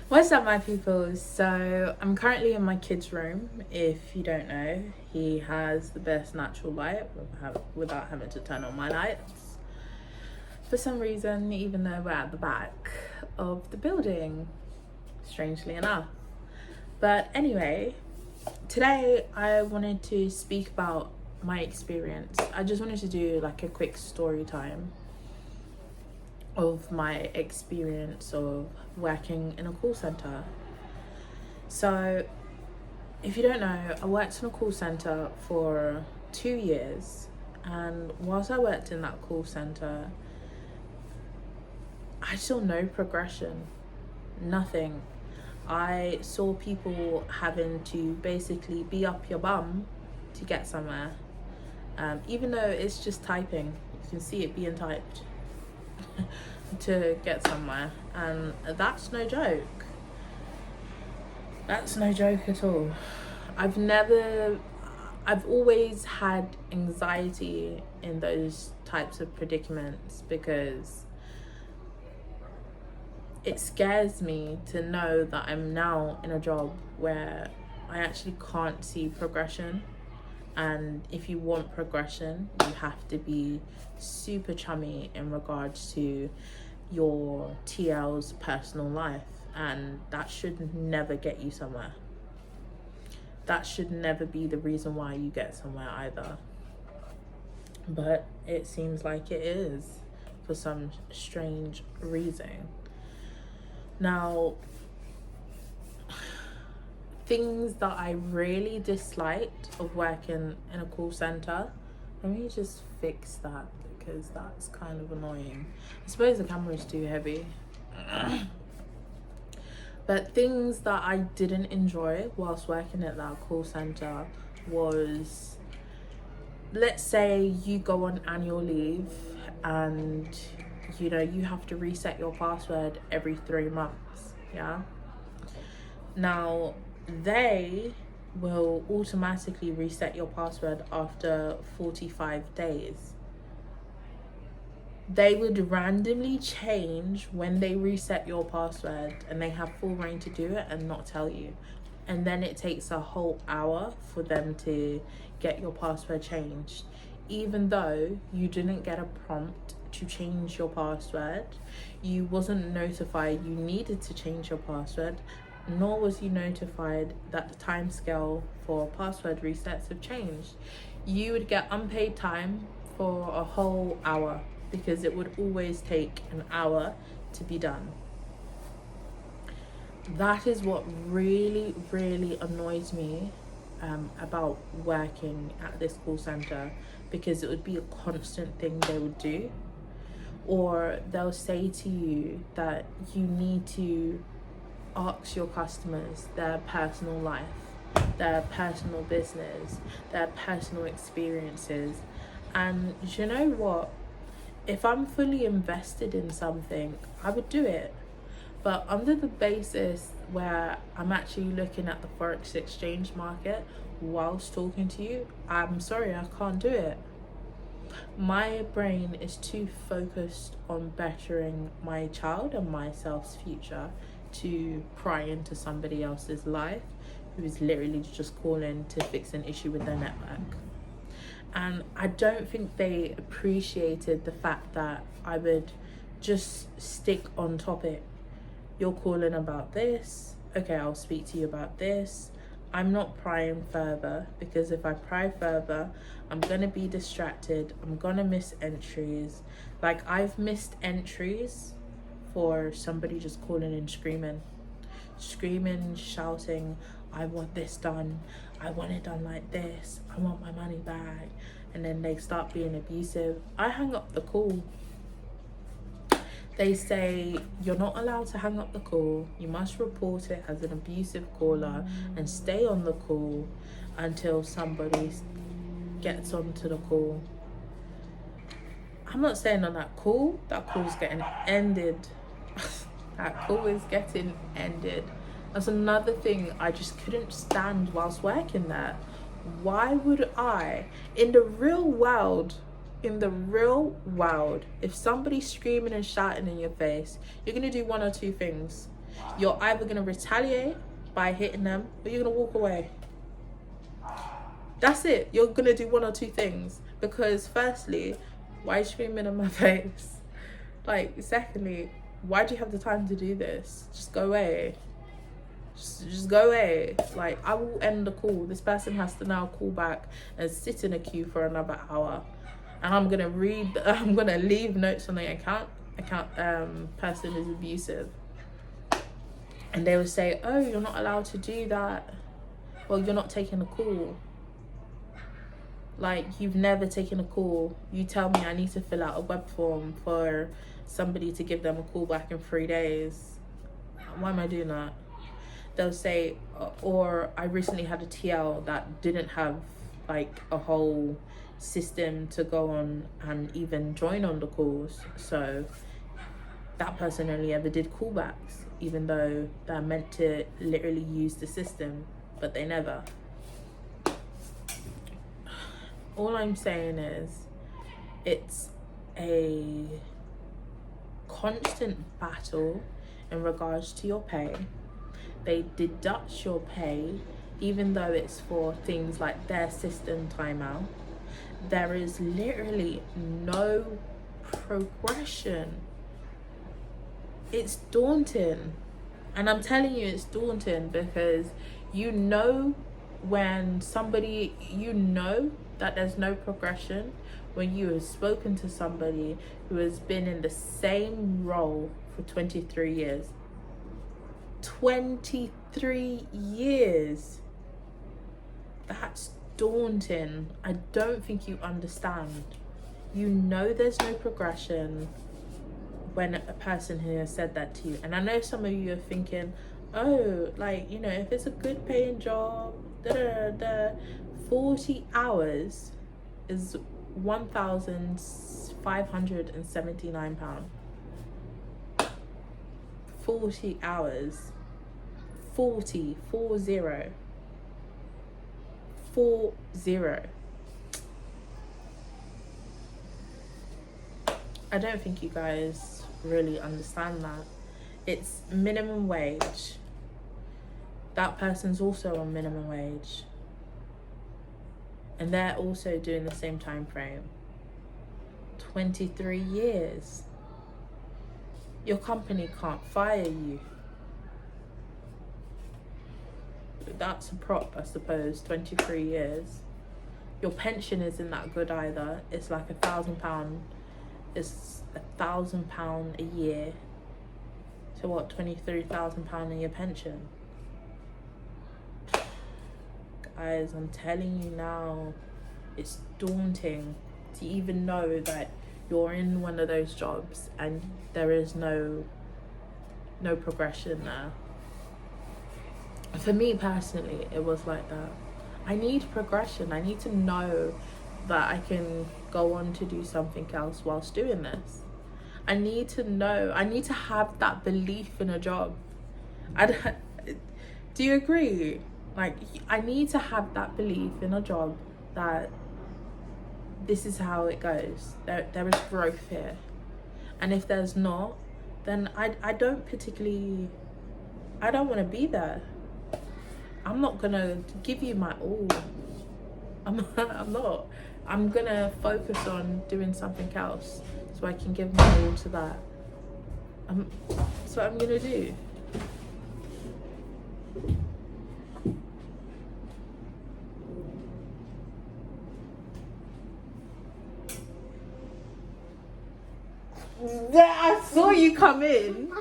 What's up, my people? So, I'm currently in my kid's room. If you don't know, he has the best natural light without having to turn on my lights. For some reason, even though we're at the back of the building, strangely enough. But anyway, today I wanted to speak about my experience. I just wanted to do like a quick story time of my experience of working in a call center. So, if you don't know, I worked in a call center for 2 years, and whilst I worked in that call center, I saw no progression, nothing. I saw people having to basically be up your bum to get somewhere, even though it's just typing. You can see it being typed to get somewhere, and that's no joke. That's no joke at all. I've always had anxiety in those types of predicaments because it scares me to know that I'm now in a job where I actually can't see progression. And if you want progression, you have to be super chummy in regards to your TL's personal life. And that should never get you somewhere. That should never be the reason why you get somewhere either. But it seems like it is for some strange reason. Now, things that I really disliked of working in a call center, let me just fix that because that's kind of annoying. I suppose the camera's too heavy. But things that I didn't enjoy whilst working at that call center was, let's say you go on annual leave and you have to reset your password every 3 months. Yeah. Now, they will automatically reset your password after 45 days. They would randomly change when they reset your password, and they have full reign to do it and not tell you. And then it takes a whole hour for them to get your password changed, even though you didn't get a prompt to change your password. You wasn't notified you needed to change your password, nor was you notified that the timescale for password resets have changed. You would get unpaid time for a whole hour because it would always take an hour to be done. That is what really, really annoys me about working at this call center, because it would be a constant thing they would do. Or they'll say to you that you need to ask your customers their personal life, their personal business, their personal experiences. And you know what? If I'm fully invested in something, I would do it. But under the basis where I'm actually looking at the Forex exchange market whilst talking to you, I'm sorry, I can't do it. My brain is too focused on bettering my child and myself's future to pry into somebody else's life who is literally just calling to fix an issue with their network. And I don't think they appreciated the fact that I would just stick on topic. You're calling about this, okay, I'll speak to you about this. I'm not prying further, because if I pry further, I'm gonna be distracted, I'm gonna miss entries. Like, I've missed entries for somebody just calling and screaming, shouting, I want this done, I want it done like this, I want my money back. And then they start being abusive. I hang up the call. They say you're not allowed to hang up the call. You must report it as an abusive caller and stay on the call until somebody gets onto the call. I'm not saying on that call's getting ended. That call is getting ended. That's another thing I just couldn't stand whilst working there. Why would I, in the real world, if somebody's screaming and shouting in your face, you're gonna do one or two things. You're either going to retaliate by hitting them, or you're going to walk away. That's it. You're going to do one or two things. Because firstly, why are you screaming in my face? Like, secondly, why do you have the time to do this? Just go away. Just go away. Like, I will end the call. This person has to now call back and sit in a queue for another hour. And I'm going to leave notes on the account person is abusive. And they will say, oh, you're not allowed to do that. Well, you're not taking a call. Like, you've never taken a call. You tell me I need to fill out a web form for somebody to give them a call back in 3 days. Why am I doing that? They'll say, or I recently had a TL that didn't have like a whole system to go on and even join on the calls. So that person only ever did callbacks, even though they're meant to literally use the system, but they never. All I'm saying is it's a constant battle in regards to your pay. They deduct your pay even though it's for things like their system timeout. There is literally no progression. It's daunting. And I'm telling you, it's daunting because you know when somebody, you know that there's no progression when you have spoken to somebody who has been in the same role for 23 years. 23 years. That's daunting. I don't think you understand. You know there's no progression when a person who has said that to you. And I know some of you are thinking, oh, like, you know, if it's a good paying job, 40 hours is £1,579. 40 hours. 40. I don't think you guys really understand that. It's minimum wage. That person's also on minimum wage. And they're also doing the same time frame. 23 years. Your company can't fire you. That's a prop, I suppose. 23 years. Your pension isn't that good either. It's like £1,000. It's £1,000 a year. So what, £23,000 in your pension? Guys, I'm telling you now, it's daunting to even know that you're in one of those jobs and there is no progression there. For me personally, it was like that. I need progression. I need to know that I can go on to do something else whilst doing this. I need to know. I need to have that belief in a job. Do you agree? Like, I need to have that belief in a job that this is how it goes. There is growth here. And if there's not, then I don't want to be there. I'm not going to give you my all. I'm not. I'm going to focus on doing something else so I can give my all to that. That's what I'm going to do. I saw you come in.